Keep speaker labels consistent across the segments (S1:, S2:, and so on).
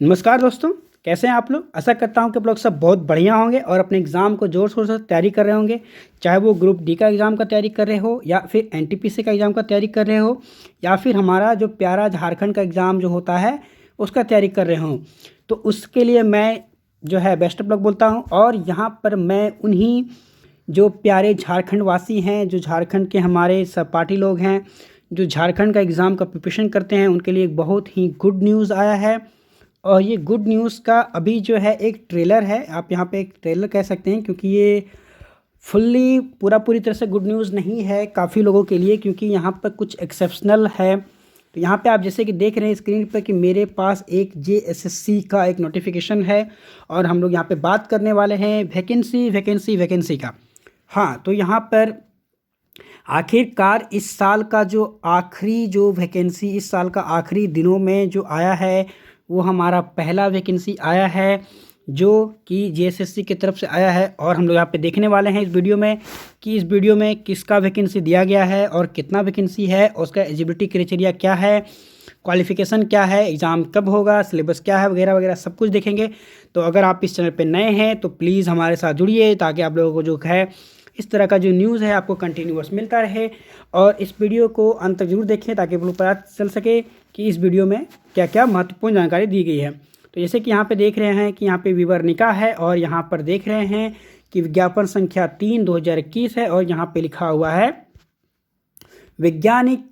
S1: नमस्कार दोस्तों, कैसे हैं आप लोग। आशा करता हूं कि आप लोग सब बहुत बढ़िया होंगे और अपने एग्ज़ाम को ज़ोर शोर से तैयारी कर रहे होंगे। चाहे वो ग्रुप डी का एग्ज़ाम का तैयारी कर रहे हो या फिर एनटीपीसी का एग्ज़ाम का तैयारी कर रहे हो या फिर हमारा जो प्यारा झारखंड का एग्ज़ाम जो होता है उसका तैयारी कर रहे हो। तो उसके लिए मैं जो है बेस्ट ऑफ लक बोलता हूँ। और यहाँ पर मैं उन्हीं जो प्यारे झारखंड वासी हैं, जो झारखंड के हमारे सहपाठी लोग हैं, जो झारखंड का एग्ज़ाम का प्रिपरेशन करते हैं, उनके लिए एक बहुत ही गुड न्यूज़ आया है। और ये गुड न्यूज़ का अभी जो है एक ट्रेलर है, आप यहाँ पे एक ट्रेलर कह सकते हैं, क्योंकि ये पूरी तरह से गुड न्यूज़ नहीं है काफ़ी लोगों के लिए, क्योंकि यहाँ पर कुछ एक्सेप्शनल है। तो यहाँ पे आप जैसे कि देख रहे हैं स्क्रीन पर कि मेरे पास एक जेएसएससी का एक नोटिफिकेशन है और हम लोग यहाँ पे बात करने वाले हैं वैकेंसी का। हाँ, तो यहाँ पर आखिरकार इस साल का जो आखिरी जो वैकेंसी इस साल का आखिरी दिनों में जो आया है वो हमारा पहला वैकेंसी आया है, जो कि जेएसएससी की तरफ से आया है। और हम लोग यहाँ पे देखने वाले हैं इस वीडियो में कि इस वीडियो में किसका वैकेंसी दिया गया है और कितना वैकेंसी है और उसका एलिजिबिलिटी क्राइटेरिया क्या है, क्वालिफिकेशन क्या है, एग्ज़ाम कब होगा, सिलेबस क्या है, वगैरह वगैरह सब कुछ देखेंगे। तो अगर आप इस चैनल पे नए हैं तो प्लीज़ हमारे साथ जुड़िए, ताकि आप लोगों को जो है इस तरह का जो न्यूज़ है आपको कंटिन्यूअस मिलता रहे। और इस वीडियो को अंत तक जरूर देखें, ताकि आप लोग पता चल सके कि इस वीडियो में क्या क्या महत्वपूर्ण जानकारी दी गई है। तो जैसे कि यहाँ पे देख रहे हैं कि यहाँ पे विवरणिका है, और यहाँ पर देख रहे हैं कि विज्ञापन संख्या 3/2021 है, और यहाँ पे लिखा हुआ है वैज्ञानिक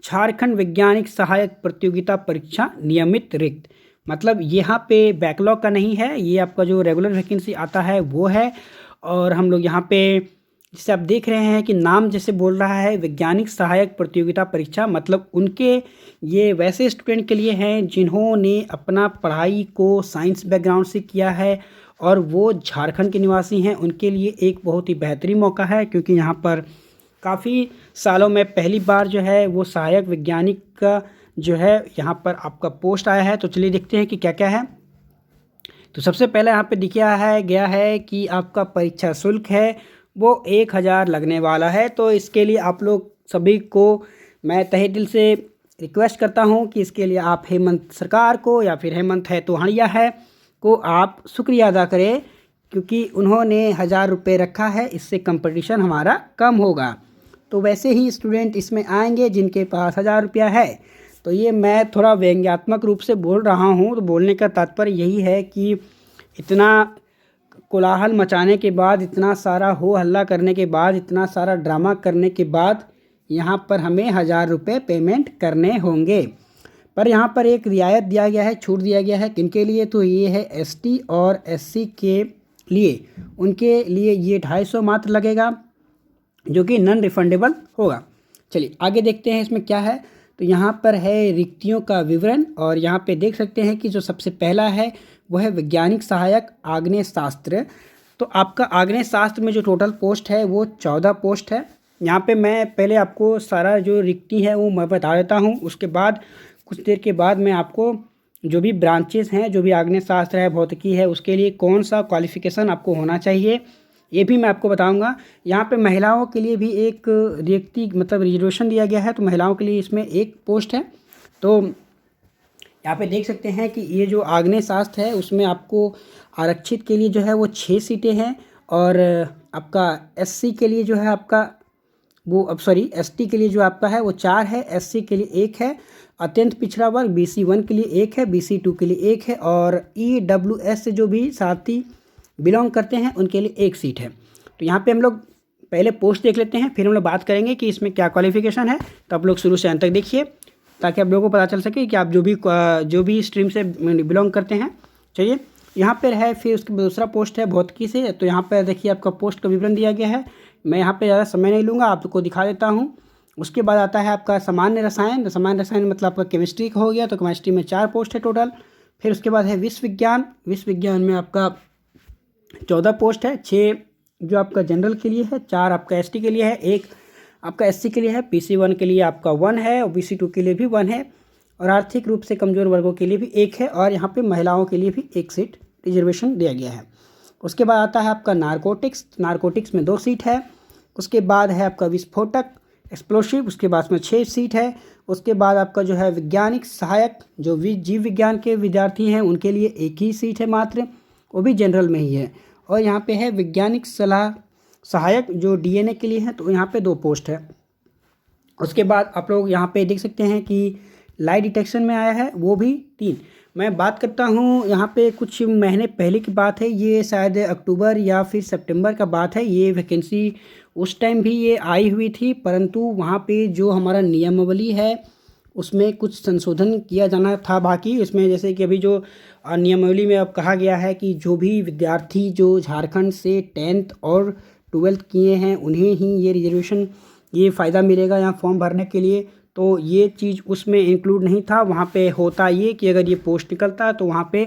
S1: झारखंड वैज्ञानिक सहायक प्रतियोगिता परीक्षा नियमित रिक्त। मतलब यहाँ पे बैकलॉग का नहीं है, ये आपका जो रेगुलर वैकेंसी आता है वो है। और हम लोग यहाँ पे जैसे आप देख रहे हैं कि नाम जैसे बोल रहा है वैज्ञानिक सहायक प्रतियोगिता परीक्षा, मतलब उनके ये वैसे स्टूडेंट के लिए हैं जिन्होंने अपना पढ़ाई को साइंस बैकग्राउंड से किया है और वो झारखंड के निवासी हैं। उनके लिए एक बहुत ही बेहतरीन मौका है, क्योंकि यहाँ पर काफ़ी सालों में पहली बार जो है वो सहायक वैज्ञानिक का जो है यहाँ पर आपका पोस्ट आया है। तो चलिए देखते हैं कि क्या क्या है। तो सबसे पहले यहाँ पे दिखाया गया है कि आपका परीक्षा शुल्क है वो 1000 लगने वाला है। तो इसके लिए आप लोग सभी को मैं तहे दिल से रिक्वेस्ट करता हूँ कि इसके लिए आप हेमंत सरकार को या फिर हेमंत है तो हड़िया है को आप शुक्रिया अदा करें, क्योंकि उन्होंने 1000 रुपये रखा है, इससे कंपटीशन हमारा कम होगा। तो वैसे ही स्टूडेंट इसमें आएंगे जिनके पास 1000 रुपया है। तो ये मैं थोड़ा व्यंग्यात्मक रूप से बोल रहा हूँ, तो बोलने का तात्पर्य यही है कि इतना कोलाहल मचाने के बाद, इतना सारा हो हल्ला करने के बाद, इतना सारा ड्रामा करने के बाद यहाँ पर हमें 1000 रुपये पेमेंट करने होंगे। पर यहाँ पर एक रियायत दिया गया है, छूट दिया गया है। किनके लिए? तो ये है एसटी और एससी के लिए। उनके लिए ये 250 मात्र लगेगा, जो कि नॉन रिफंडेबल होगा। चलिए आगे देखते हैं इसमें क्या है। तो यहाँ पर है रिक्तियों का विवरण, और यहाँ पे देख सकते हैं कि जो सबसे पहला है वह है वैज्ञानिक सहायक आग्नेय शास्त्र। तो आपका आग्नेय शास्त्र में जो टोटल पोस्ट है वो 14 पोस्ट है। यहाँ पे मैं पहले आपको सारा जो रिक्ति है वो मैं बता देता हूँ, उसके बाद कुछ देर के बाद मैं आपको जो भी ब्रांचेस हैं, जो भी आग्नेय शास्त्र है, भौतिकी है, उसके लिए कौन सा क्वालिफिकेशन आपको होना चाहिए ये भी मैं आपको बताऊंगा। यहाँ पे महिलाओं के लिए भी एक रिक्ति मतलब रिजर्वेशन दिया गया है, तो महिलाओं के लिए इसमें एक पोस्ट है। तो यहाँ पे देख सकते हैं कि ये जो आग्नेय शास्त्र है उसमें आपको आरक्षित के लिए जो है वो 6 सीटें हैं, और आपका एससी के लिए जो है आपका एसटी के लिए जो आपका है वो 4 है, एससी के लिए 1 है, अत्यंत पिछड़ा वर्ग BC 1 के लिए 1 है, BC 2 के लिए 1 है, और EWS से जो भी साथी बिलोंग करते हैं उनके लिए 1 सीट है। तो यहाँ पे हम लोग पहले पोस्ट देख लेते हैं, फिर हम लोग बात करेंगे कि इसमें क्या क्वालिफिकेशन है। तो आप लोग शुरू से अंत तक देखिए, ताकि आप लोगों को पता चल सके कि आप जो भी स्ट्रीम से बिलोंग करते हैं। चलिए यहाँ पर है, फिर उसके दूसरा पोस्ट है भौतिकी से। तो यहाँ पर देखिए आपका पोस्ट का विवरण दिया गया है। मैं यहाँ पे ज़्यादा समय नहीं लूँगा, आपको दिखा देता हूँ। उसके बाद आता है आपका सामान्य रसायन। सामान्य रसायन मतलब आपका केमिस्ट्री का हो गया, तो केमिस्ट्री में 4 पोस्ट है टोटल। फिर उसके बाद है विश्व विज्ञान। विश्व विज्ञान में आपका 14 पोस्ट है, 6 जो आपका जनरल के लिए है, 4 आपका एसटी के लिए है, 1 आपका एससी के लिए है, BC 1 के लिए आपका 1 है, और BC 2 के लिए भी 1 है, और आर्थिक रूप से कमज़ोर वर्गों के लिए भी 1 है, और यहाँ पे महिलाओं के लिए भी 1 सीट रिजर्वेशन दिया गया है। उसके बाद आता है आपका नारकोटिक्स। नारकोटिक्स में 2 सीट है। उसके बाद है आपका विस्फोटक। एक्सप्लोसिव, उसके बाद में 6 सीट है। उसके बाद आपका जो है वैज्ञानिक सहायक, जो जीव विज्ञान के विद्यार्थी हैं उनके लिए 1 ही सीट है मात्र, वो भी जनरल में ही है। और यहाँ पे है वैज्ञानिक सलाह सहायक जो डीएनए के लिए है, तो यहाँ पे 2 पोस्ट है। उसके बाद आप लोग यहाँ पे देख सकते हैं कि लाई डिटेक्शन में आया है, वो भी 3। मैं बात करता हूँ यहाँ पे कुछ महीने पहले की बात है, ये शायद अक्टूबर या फिर सितंबर का बात है। ये वैकेंसी उस टाइम भी ये आई हुई थी, परंतु वहाँ पे जो हमारा नियमावली है उसमें कुछ संशोधन किया जाना था बाकी। इसमें जैसे कि अभी जो नियमावली में अब कहा गया है कि जो भी विद्यार्थी जो झारखंड से 10th और 12th किए हैं उन्हें ही ये रिजर्वेशन, ये फ़ायदा मिलेगा यहाँ फॉर्म भरने के लिए। तो ये चीज़ उसमें इंक्लूड नहीं था। वहाँ पे होता ये कि अगर ये पोस्ट निकलता तो वहाँ पे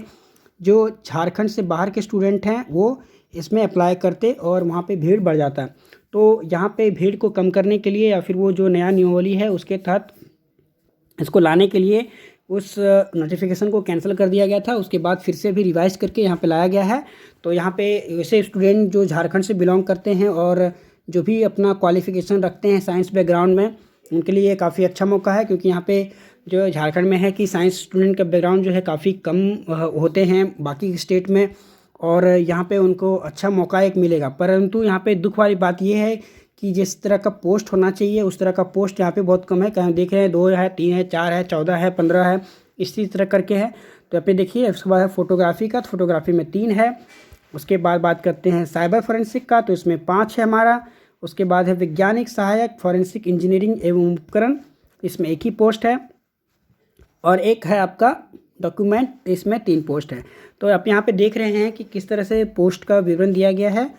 S1: जो झारखंड से बाहर के स्टूडेंट हैं वो इसमें अप्लाई करते और वहाँ पे भीड़ बढ़ जाता। तो यहाँ पे भीड़ को कम करने के लिए या फिर वो जो नया नियमावली है उसके तहत इसको लाने के लिए उस नोटिफिकेशन को कैंसिल कर दिया गया था। उसके बाद फिर से भी रिवाइज करके यहाँ पे लाया गया है। तो यहाँ पे वैसे स्टूडेंट जो झारखंड से बिलोंग करते हैं और जो भी अपना क्वालिफिकेशन रखते हैं साइंस बैकग्राउंड में, उनके लिए काफ़ी अच्छा मौका है, क्योंकि यहाँ पे जो झारखंड में है कि साइंस स्टूडेंट का बैकग्राउंड जो है काफ़ी कम होते हैं बाकी स्टेट में, और यहाँ पे उनको अच्छा मौका एक मिलेगा। परंतु यहाँ पे दुख वाली बात ये है कि जिस तरह का पोस्ट होना चाहिए उस तरह का पोस्ट यहाँ पे बहुत कम है। कहीं देख रहे हैं 2 है, 3 है, 4 है, 14 है, 15 है, इसी तरह करके है। तो यहाँ पे देखिए, उसके बाद है फोटोग्राफी का, तो फोटोग्राफी में 3 है। उसके बाद बात करते हैं साइबर फोरेंसिक का, तो इसमें 5 है हमारा। उसके बाद है वैज्ञानिक सहायक फॉरेंसिक इंजीनियरिंग एवं उपकरण, इसमें 1 ही पोस्ट है। और एक है आपका डॉक्यूमेंट, इसमें 3 पोस्ट है। तो आप यहाँ पे देख रहे हैं कि किस तरह से पोस्ट का विवरण दिया गया है।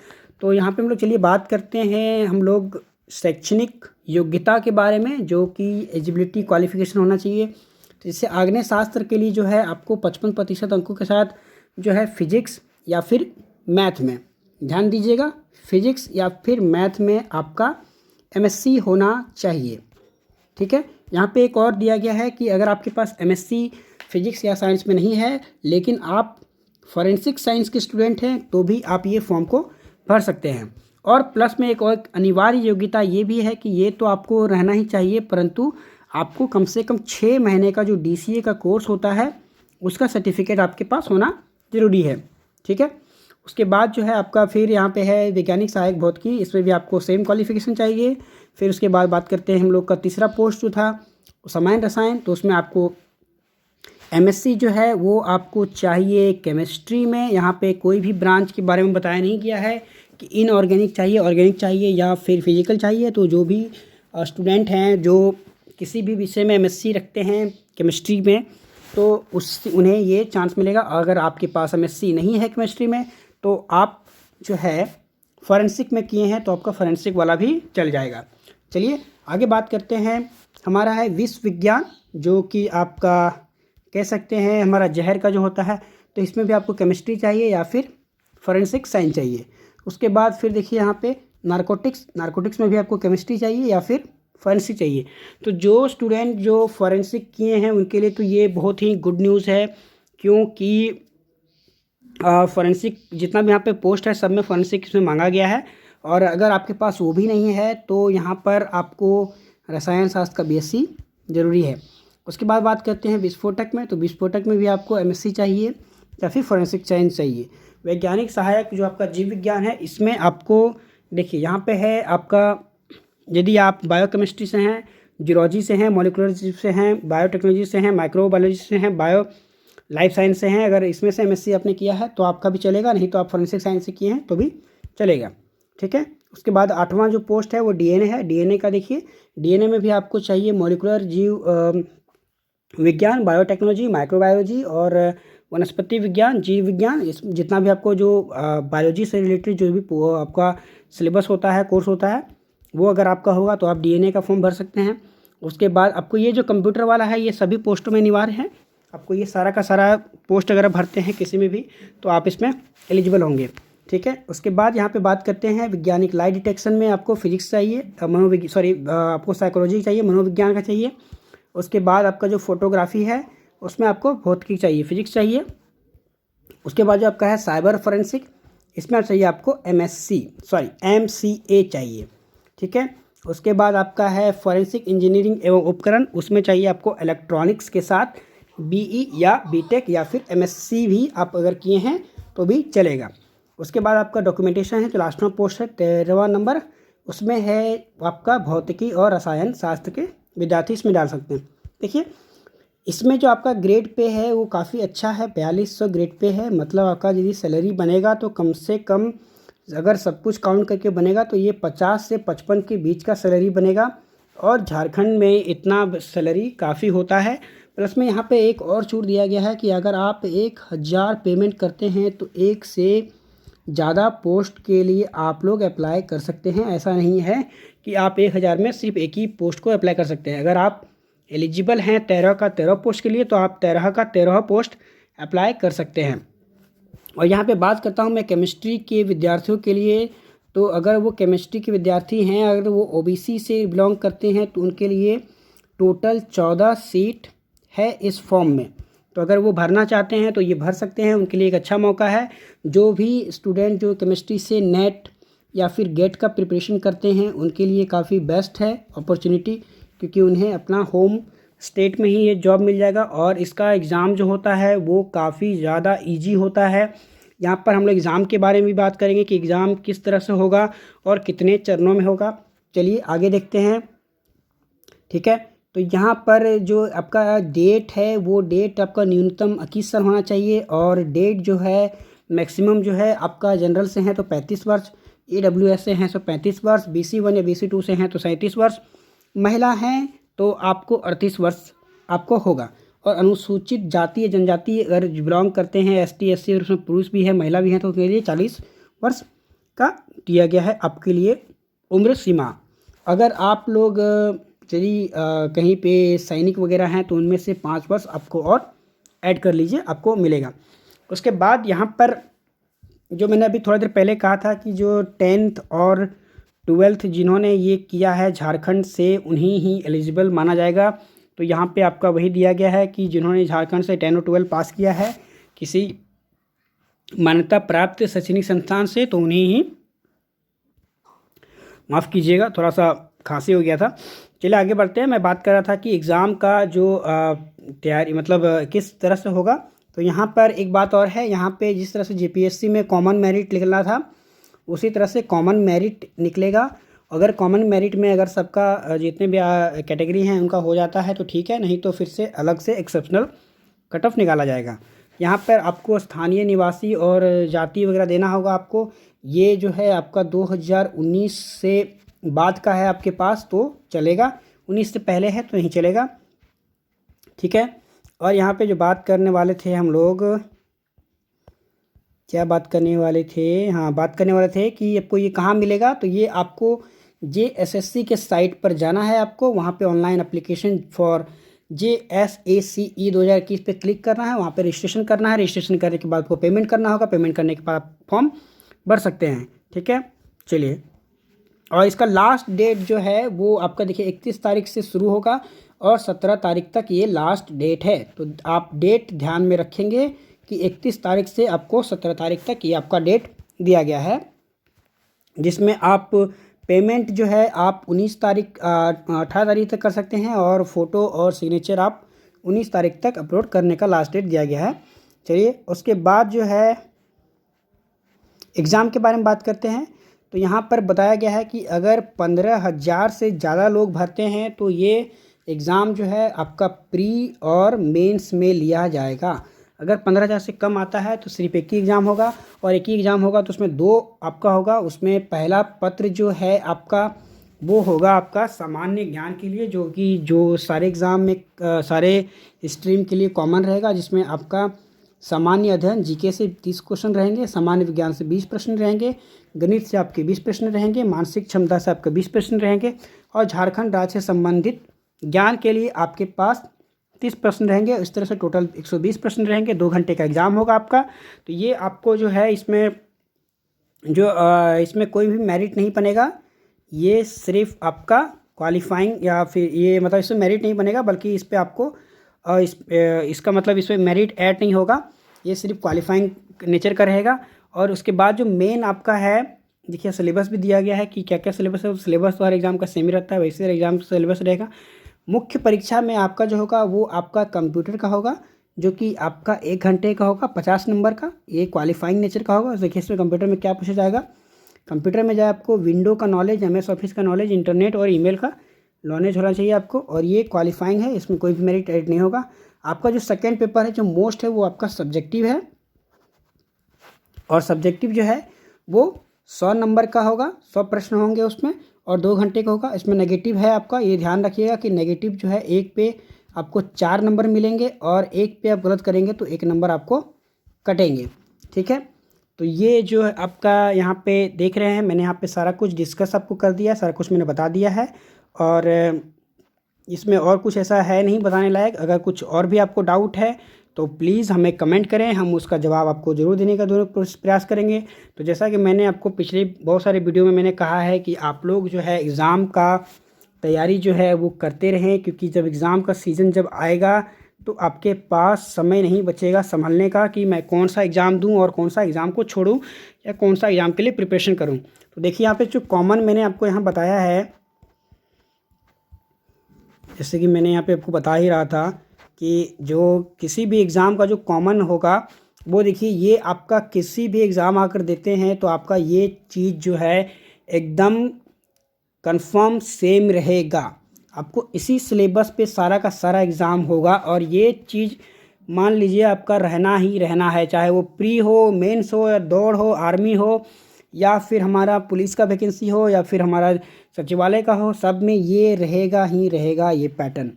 S1: तो यहाँ पे हम लोग चलिए बात करते हैं हम लोग शैक्षणिक योग्यता के बारे में, जो कि एलिजिबिलिटी क्वालिफिकेशन होना चाहिए। तो इससे आग्नेय शास्त्र के लिए जो है आपको 55% अंकों के साथ जो है फिजिक्स या फिर मैथ में, ध्यान दीजिएगा, फिजिक्स या फिर मैथ में आपका एमएससी होना चाहिए। ठीक है, यहाँ पे एक और दिया गया है कि अगर आपके पास एमएससी फिजिक्स या साइंस में नहीं है लेकिन आप फॉरेंसिक साइंस के स्टूडेंट हैं तो भी आप ये फॉर्म को भर सकते हैं। और प्लस में एक और अनिवार्य योग्यता ये भी है कि ये तो आपको रहना ही चाहिए, परंतु आपको कम से कम 6 महीने का जो डीसीए का कोर्स होता है उसका सर्टिफिकेट आपके पास होना ज़रूरी है। ठीक है, उसके बाद जो है आपका फिर यहाँ पे है वैज्ञानिक सहायक भौतिकी, इसमें भी आपको सेम क्वालिफिकेशन चाहिए। फिर उसके बाद बात करते हैं हम लोग का तीसरा पोस्ट जो था सामान्य रसायन, तो उसमें आपको एमएससी जो है वो आपको चाहिए केमिस्ट्री में। यहाँ पे कोई भी ब्रांच के बारे में बताया नहीं गया है कि इनऑर्गेनिक चाहिए, ऑर्गेनिक चाहिए या फिर फिजिकल चाहिए। तो जो भी स्टूडेंट हैं जो किसी भी विषय में एमएससी रखते हैं केमिस्ट्री में, तो उन्हें ये चांस मिलेगा। अगर आपके पास एमएससी नहीं है केमिस्ट्री में तो आप जो है फॉरेंसिक में किए हैं तो आपका फॉरेंसिक वाला भी चल जाएगा। चलिए आगे बात करते हैं। हमारा है विश्व विज्ञान, जो कि आपका कह सकते हैं हमारा जहर का जो होता है, तो इसमें भी आपको केमिस्ट्री चाहिए या फिर फॉरेंसिक साइंस चाहिए। उसके बाद फिर देखिए यहाँ पे नारकोटिक्स में भी आपको केमिस्ट्री चाहिए या फिर फॉरेंसिक चाहिए। तो जो स्टूडेंट जो फॉरेंसिक किए हैं उनके लिए तो ये बहुत ही गुड न्यूज़ है, क्योंकि फॉरेंसिक जितना भी यहाँ पे पोस्ट है सब में फॉरेंसिक इसमें मांगा गया है। और अगर आपके पास वो भी नहीं है तो यहाँ पर आपको रसायन शास्त्र का बीएससी ज़रूरी है। उसके बाद बात करते हैं विस्फोटक में, तो विस्फोटक में भी आपको एमएससी चाहिए या फिर फॉरेंसिक साइंस चाहिए। वैज्ञानिक सहायक जो आपका जीव विज्ञान है, इसमें आपको देखिए यहाँ पे है आपका, यदि आप बायोकेमिस्ट्री से हैं, जीरोलॉजी से हैं, मॉलिक्यूलर से हैं, बायोटेक्नोलॉजी से हैं, माइक्रोबायोलॉजी से हैं, बायो लाइफ साइंस से हैं, अगर इसमें से एमएससी आपने किया है तो आपका भी चलेगा, नहीं तो आप फॉरेंसिक साइंस से किए हैं तो भी चलेगा। ठीक है, उसके बाद 8वां जो पोस्ट है वो डीएनए है। डीएनए का देखिए, डीएनए में भी आपको चाहिए मॉलिक्यूलर जीव विज्ञान, बायोटेक्नोलॉजी, माइक्रोबायोलॉजी और वनस्पति विज्ञान, जीव विज्ञान, इस जितना भी आपको जो बायोलॉजी से रिलेटेड जो भी आपका सिलेबस होता है, कोर्स होता है, वो अगर आपका होगा तो आप डीएनए का फॉर्म भर सकते हैं। उसके बाद आपको ये जो कंप्यूटर वाला है ये सभी पोस्टों में अनिवार्य है। आपको ये सारा का सारा पोस्ट अगर भरते हैं किसी में भी तो आप इसमें एलिजिबल होंगे। ठीक है, उसके बाद यहाँ पे बात करते हैं वैज्ञानिक लाई डिटेक्शन में आपको फिजिक्स चाहिए, आपको साइकोलॉजी चाहिए, मनोविज्ञान का चाहिए। उसके बाद आपका जो फोटोग्राफी है उसमें आपको भौतिकी चाहिए, फिजिक्स चाहिए। उसके बाद जो आपका है साइबर फॉरेंसिक, इसमें चाहिए आपको MCA चाहिए। ठीक है, उसके बाद आपका है फॉरेंसिक इंजीनियरिंग एवं उपकरण, उसमें चाहिए आपको इलेक्ट्रॉनिक्स के साथ बीई या बीटेक या फिर एमएससी भी आप अगर किए हैं तो भी चलेगा। उसके बाद आपका डॉक्यूमेंटेशन है, तो लास्ट में पोस्ट है 13वां नंबर, उसमें है आपका भौतिकी और रसायन शास्त्र के विद्यार्थी इसमें डाल सकते हैं। देखिए इसमें जो आपका ग्रेड पे है वो काफ़ी अच्छा है, 4200 ग्रेड पे है। मतलब आपका यदि सैलरी बनेगा तो कम से कम अगर सब कुछ काउंट करके बनेगा तो ये 50 से 55 के बीच का सैलरी बनेगा, और झारखंड में इतना सैलरी काफ़ी होता है। प्लस में यहाँ पे एक और छूट दिया गया है कि अगर आप 1000 पेमेंट करते हैं तो एक से ज़्यादा पोस्ट के लिए आप लोग अप्लाई कर सकते हैं। ऐसा नहीं है कि आप 1000 में सिर्फ एक ही पोस्ट को अप्लाई कर सकते हैं। अगर आप एलिजिबल हैं 13 का 13 पोस्ट के लिए तो आप 13 का 13 पोस्ट अप्लाई कर सकते हैं। और यहाँ पे बात करता हूँ मैं केमिस्ट्री के विद्यार्थियों के लिए, तो अगर वो केमिस्ट्री के विद्यार्थी हैं, अगर वो ओबीसी से बिलोंग करते हैं तो उनके लिए टोटल 14 सीट है इस फॉर्म में। तो अगर वो भरना चाहते हैं तो ये भर सकते हैं, उनके लिए एक अच्छा मौका है। जो भी स्टूडेंट जो केमिस्ट्री से नेट या फिर गेट का प्रिपरेशन करते हैं उनके लिए काफ़ी बेस्ट है अपॉर्चुनिटी, क्योंकि उन्हें अपना होम स्टेट में ही ये जॉब मिल जाएगा। और इसका एग्ज़ाम जो होता है वो काफ़ी ज़्यादा इजी होता है। यहाँ पर हम लोग एग्ज़ाम के बारे में भी बात करेंगे कि एग्ज़ाम किस तरह से होगा और कितने चरणों में होगा। चलिए आगे देखते हैं। ठीक है, तो यहाँ पर जो आपका डेट है वो डेट आपका न्यूनतम 21 साल होना चाहिए, और डेट जो है मैक्सिमम जो है आपका जनरल से हैं तो 35 वर्ष, AWS से हैं तो 35 वर्ष, BC1 या BC2 से हैं तो 37 वर्ष, महिला हैं तो आपको 38 वर्ष आपको होगा। और अनुसूचित जाति या जनजाति अगर बिलोंग करते हैं ST SC और उसमें पुरुष भी है महिला भी हैं तो उनके लिए 40 वर्ष का दिया गया है आपके लिए उम्र सीमा। अगर आप लोग यदि कहीं पे सैनिक वगैरह हैं तो उनमें से 5 वर्ष आपको और ऐड कर लीजिए, आपको मिलेगा। उसके बाद यहाँ पर जो मैंने अभी थोड़ा देर पहले कहा था कि जो 10th और 12th जिन्होंने ये किया है झारखंड से उन्हीं ही एलिजिबल माना जाएगा। तो यहाँ पे आपका वही दिया गया है कि जिन्होंने झारखंड से 10 और 12 पास किया है किसी मान्यता प्राप्त शैक्षणिक संस्थान से तो उन्हीं ही, माफ़ कीजिएगा थोड़ा सा खांसी हो गया था। चलिए आगे बढ़ते हैं। मैं बात कर रहा था कि एग्ज़ाम का जो तैयारी मतलब किस तरह से होगा। तो यहाँ पर एक बात और है, यहाँ पे जिस तरह से JPSC में कॉमन मेरिट निकलना था उसी तरह से कॉमन मेरिट निकलेगा। अगर कॉमन मेरिट में अगर सबका जितने भी कैटेगरी हैं उनका हो जाता है तो ठीक है, नहीं तो फिर से अलग से एक्सेप्शनल कट ऑफ निकाला जाएगा। यहाँ पर आपको स्थानीय निवासी और जाति वगैरह देना होगा आपको। ये जो है आपका 2019 से बाद का है आपके पास तो चलेगा, 19 से पहले है तो नहीं चलेगा। ठीक है, और यहाँ पे जो बात करने वाले थे हम लोग, क्या बात करने वाले थे, हाँ बात करने वाले थे कि आपको ये कहाँ मिलेगा। तो ये आपको JSSC के साइट पर जाना है, आपको वहाँ पे ऑनलाइन एप्लीकेशन फॉर JSACE 2021 पे क्लिक करना है, वहाँ पे रजिस्ट्रेशन करना है। रजिस्ट्रेशन करने के बाद आपको पेमेंट करना होगा, पेमेंट करने के बाद आप फॉर्म भर सकते हैं। ठीक है, चलिए। और इसका लास्ट डेट जो है वो आपका देखिए 31 तारीख से शुरू होगा और 17 तारीख तक ये लास्ट डेट है। तो आप डेट ध्यान में रखेंगे कि 31 तारीख से आपको 17 तारीख तक ये आपका डेट दिया गया है, जिसमें आप पेमेंट जो है आप 18 तारीख तक कर सकते हैं, और फ़ोटो और सिग्नेचर आप 19 तारीख तक अपलोड करने का लास्ट डेट दिया गया है। चलिए उसके बाद जो है एग्ज़ाम के बारे में बात करते हैं। तो यहाँ पर बताया गया है कि अगर 15,000 से ज़्यादा लोग भरते हैं तो ये एग्ज़ाम जो है आपका प्री और मेंस में लिया जाएगा। अगर 15,000 से कम आता है तो सिर्फ एक ही एग्ज़ाम होगा, और एक ही एग्ज़ाम होगा तो उसमें 2 आपका होगा। उसमें पहला पत्र जो है आपका वो होगा आपका सामान्य ज्ञान के लिए, जो कि जो सारे एग्ज़ाम में सारे स्ट्रीम के लिए कॉमन रहेगा, जिसमें आपका सामान्य अध्ययन GK से 30 क्वेश्चन रहेंगे, सामान्य विज्ञान से 20 प्रश्न रहेंगे, गणित से आपके 20 प्रश्न रहेंगे, मानसिक क्षमता से आपके 20 प्रश्न रहेंगे, और झारखंड राज्य से संबंधित ज्ञान के लिए आपके पास 30 प्रश्न रहेंगे। इस तरह से टोटल 120 प्रश्न रहेंगे। 2 घंटे का एग्ज़ाम होगा आपका। तो ये आपको जो है इसमें इसमें कोई भी मेरिट नहीं बनेगा, ये सिर्फ आपका क्वालिफाइंग या फिर ये मतलब इसमें मेरिट नहीं बनेगा, बल्कि इस पर आपको इसका मतलब इसमें मेरिट ऐड नहीं होगा, ये सिर्फ क्वालिफाइंग नेचर का रहेगा। और उसके बाद जो मेन आपका है देखिए सिलेबस भी दिया गया है कि क्या क्या सिलेबस है। सिलेबस तो हर एग्ज़ाम का सेम ही रहता है, वैसे एग्ज़ाम सिलेबस रहेगा। मुख्य परीक्षा में आपका जो होगा वो आपका कंप्यूटर का होगा, जो कि आपका 1 घंटे का होगा, 50 नंबर का। ये क्वालिफाइंग नेचर का होगा। देखिए इसमें कंप्यूटर में क्या पूछा जाएगा। कंप्यूटर में जो है आपको विंडो का नॉलेज, MS ऑफिस का नॉलेज, इंटरनेट और ईमेल का नॉलेज होना चाहिए आपको, और ये क्वालिफाइंग है, इसमें कोई भी मेरिट ऐड नहीं होगा। आपका जो सेकेंड पेपर है जो मोस्ट है वो आपका सब्जेक्टिव है, और सब्जेक्टिव जो है वो 100 नंबर का होगा, 100 प्रश्न होंगे उसमें, और 2 घंटे का होगा। इसमें नेगेटिव है आपका, ये ध्यान रखिएगा कि नेगेटिव जो है एक पे आपको 4 नंबर मिलेंगे, और एक पे आप गलत करेंगे तो 1 नंबर आपको कटेंगे। ठीक है, तो ये जो है आपका यहाँ पे देख रहे हैं, मैंने यहाँ पे सारा कुछ डिस्कस आपको कर दिया, सारा कुछ मैंने बता दिया है, और इसमें और कुछ ऐसा है नहीं बताने लायक। अगर कुछ और भी आपको डाउट है तो प्लीज़ हमें कमेंट करें, हम उसका जवाब आपको ज़रूर देने का दोनों प्रयास करेंगे। तो जैसा कि मैंने आपको पिछले बहुत सारे वीडियो में मैंने कहा है कि आप लोग जो है एग्ज़ाम का तैयारी जो है वो करते रहें, क्योंकि जब एग्ज़ाम का सीज़न जब आएगा तो आपके पास समय नहीं बचेगा संभलने का कि मैं कौन सा एग्ज़ाम दूं और कौन सा एग्ज़ाम को छोड़ूं या कौन सा एग्ज़ाम के लिए प्रिपरेशन करूं। तो देखिए यहाँ पे जो कॉमन मैंने आपको यहाँ बताया है, जैसे कि मैंने यहाँ पे आपको बता ही रहा था कि जो किसी भी एग्ज़ाम का जो कॉमन होगा वो देखिए, ये आपका किसी भी एग्ज़ाम आकर देते हैं तो आपका ये चीज़ जो है एकदम कंफर्म सेम रहेगा। आपको इसी सिलेबस पे सारा का सारा एग्ज़ाम होगा, और ये चीज़ मान लीजिए आपका रहना ही रहना है, चाहे वो प्री हो, मेंस हो, या दौड़ हो, आर्मी हो, या फिर हमारा पुलिस का वैकेंसी हो, या फिर हमारा सचिवालय का हो, सब में ये रहेगा ही रहेगा ये पैटर्न।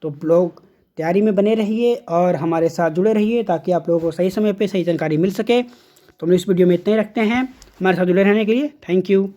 S1: तो लोग तैयारी में बने रहिए और हमारे साथ जुड़े रहिए, ताकि आप लोगों को सही समय पे सही जानकारी मिल सके। तो हम इस वीडियो में इतना ही रखते हैं। हमारे साथ जुड़े रहने के लिए थैंक यू।